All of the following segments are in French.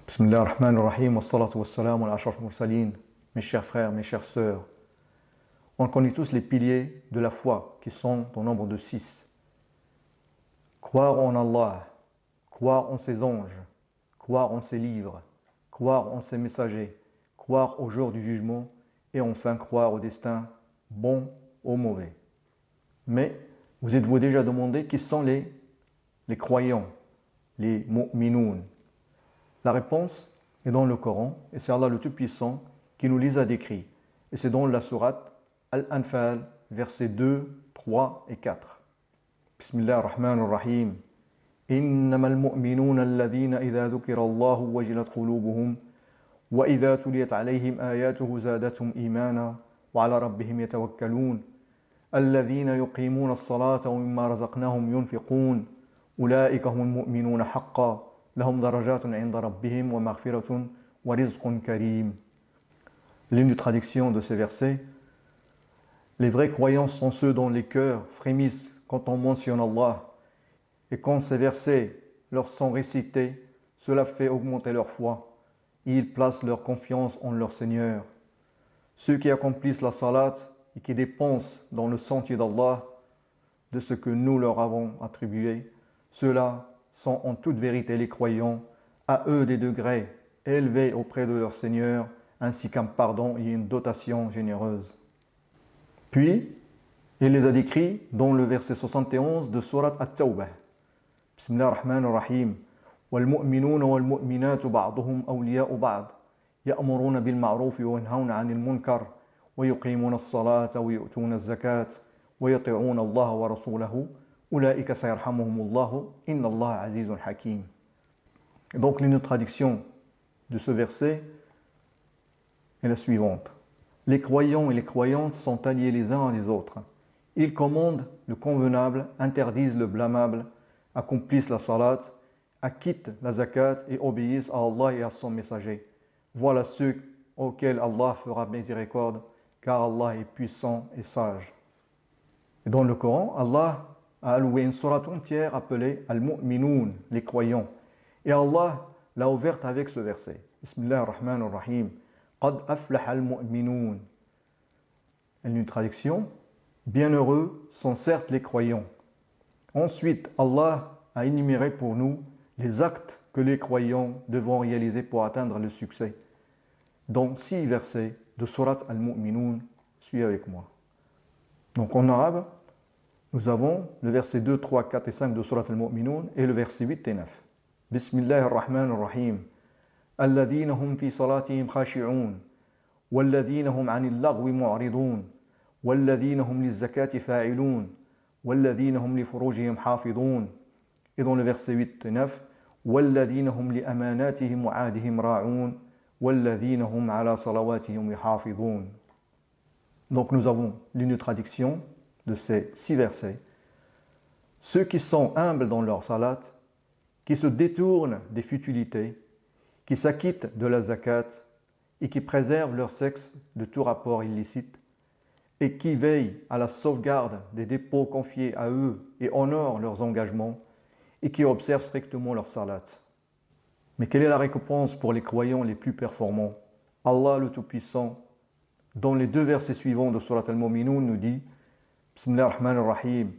Bismillah ar-Rahman ar-Rahim, wa salatu wa salam ala ashraf mursalin. Mes chers frères, mes chères sœurs, on connaît tous les piliers de la foi qui sont au nombre de 6. Croire en Allah, croire en ses anges, croire en ses livres, croire en ses messagers, croire au jour du jugement et enfin croire au destin, bon ou mauvais. Mais vous êtes-vous déjà demandé qui sont les croyants, les mu'minoun? La réponse est dans le Coran et c'est Allah le Tout-Puissant qui nous les a décrits. Et c'est dans la sourate Al-Anfal, versets 2, 3 et 4. Bismillah ar-Rahman ar-Rahim. إنما المؤمنون الذين إذا ذكر الله وجلت قلوبهم وإذا تليت عليهم آياته زادتهم إيمانا وعلى ربهم يتوكلون الذين يقيمون الصلاة ومما رزقناهم ينفقون أولئك هم المؤمنون حقا لهم درجات عند ربهم ومغفرة ورزق كريم. L'une des traductions de ces versets: les vrais croyants sont ceux dont les cœurs frémissent quand on mentionne Allah, et quand ces versets leur sont récités, cela fait augmenter leur foi. Ils placent leur confiance en leur Seigneur. Ceux qui accomplissent la salat et qui dépensent dans le sentier d'Allah de ce que nous leur avons attribué, ceux-là sont en toute vérité les croyants, à eux des degrés élevés auprès de leur Seigneur, ainsi qu'un pardon et une dotation généreuse. Puis, il les a décrits dans le verset 71 de Surat At-Tawbah. Bismillah ar-Rahman ar-Rahim. وَالْمُؤْمِنُونَ وَالْمُؤْمِنَاتُ بَعْضُهُمْ أَوْلِيَاءُ بَعْضٍ يَأْمُرُونَ بِالْمَعْرُوفِ وَيَنْهَوْنَ عَنِ الْمُنْكَرِ وَيُقِيمُونَ الصَّلَاةَ وَيُؤْتُونَ الزَّكَاةَ وَيُطِيعُونَ اللَّهَ وَرَسُولَهُ أُولَئِكَ سَيَرْحَمُهُمُ اللَّهُ إِنَّ اللَّهَ عَزِيزٌ حَكِيمٌ. Donc, l'une traduction de ce verset est la suivante. Les croyants et les croyantes sont alliés les uns les autres. Ils commandent le convenable, interdisent le blâmable, accomplissent la salat, acquittent la zakat et obéissent à Allah et à son messager. Voilà ceux auxquels Allah fera miséricorde, car Allah est puissant et sage. Et dans le Coran, Allah a alloué une sourate entière appelée Al-Mu'minoun, les croyants. Et Allah l'a ouverte avec ce verset. Bismillah ar-Rahman ar-Rahim. Qad aflaha al-mu'minoun. Une traduction: bienheureux sont certes les croyants. Ensuite, Allah a énuméré pour nous les actes que les croyants devront réaliser pour atteindre le succès. Dans 6 versets de Surat Al-Mu'minoun, suis avec moi. Donc en arabe, nous avons le verset 2, 3, 4 et 5 de Surat Al-Mu'minoun et le verset 8 et 9. Bismillah ar-Rahman ar-Rahim. الذين هم في صلاتهم خاشعون والذين هم عن اللغو معرضون والذين هم للزكاة فاعلون والذين هم لفروجهم حافظون. Et dans le verset 8 et 9, والذين هم لأماناتهم وعهدهم راعون والذين هم على صلواتهم يحافظون. Donc nous avons l'une traduction de ces 6 versets. Ceux qui sont humbles dans leur salat, qui se détournent des futilités, qui s'acquittent de la zakat et qui préservent leur sexe de tout rapport illicite et qui veillent à la sauvegarde des dépôts confiés à eux et honorent leurs engagements et qui observent strictement leur salat. Mais quelle est la récompense pour les croyants les plus performants? Allah le Tout-Puissant, dans les 2 versets suivants de Surat Al-Mu'minoun, nous dit: Bismillah ar-Rahman ar-Rahim.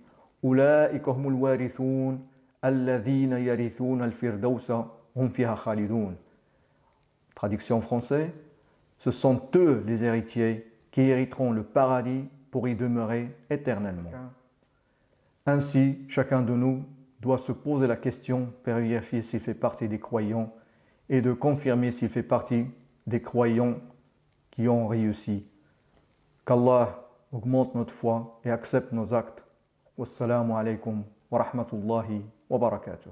Ulaika humul warithoun alladhina yarithuna al-firdawsa hum fiha khalidun. Traduction en français: ce sont eux les héritiers qui hériteront le paradis pour y demeurer éternellement. Ainsi, chacun de nous doit se poser la question pour vérifier s'il fait partie des croyants et de confirmer s'il fait partie des croyants qui ont réussi. Qu'Allah augmente notre foi et accepte nos actes. Wassalamu alaikum wa rahmatullahi wa barakatuh.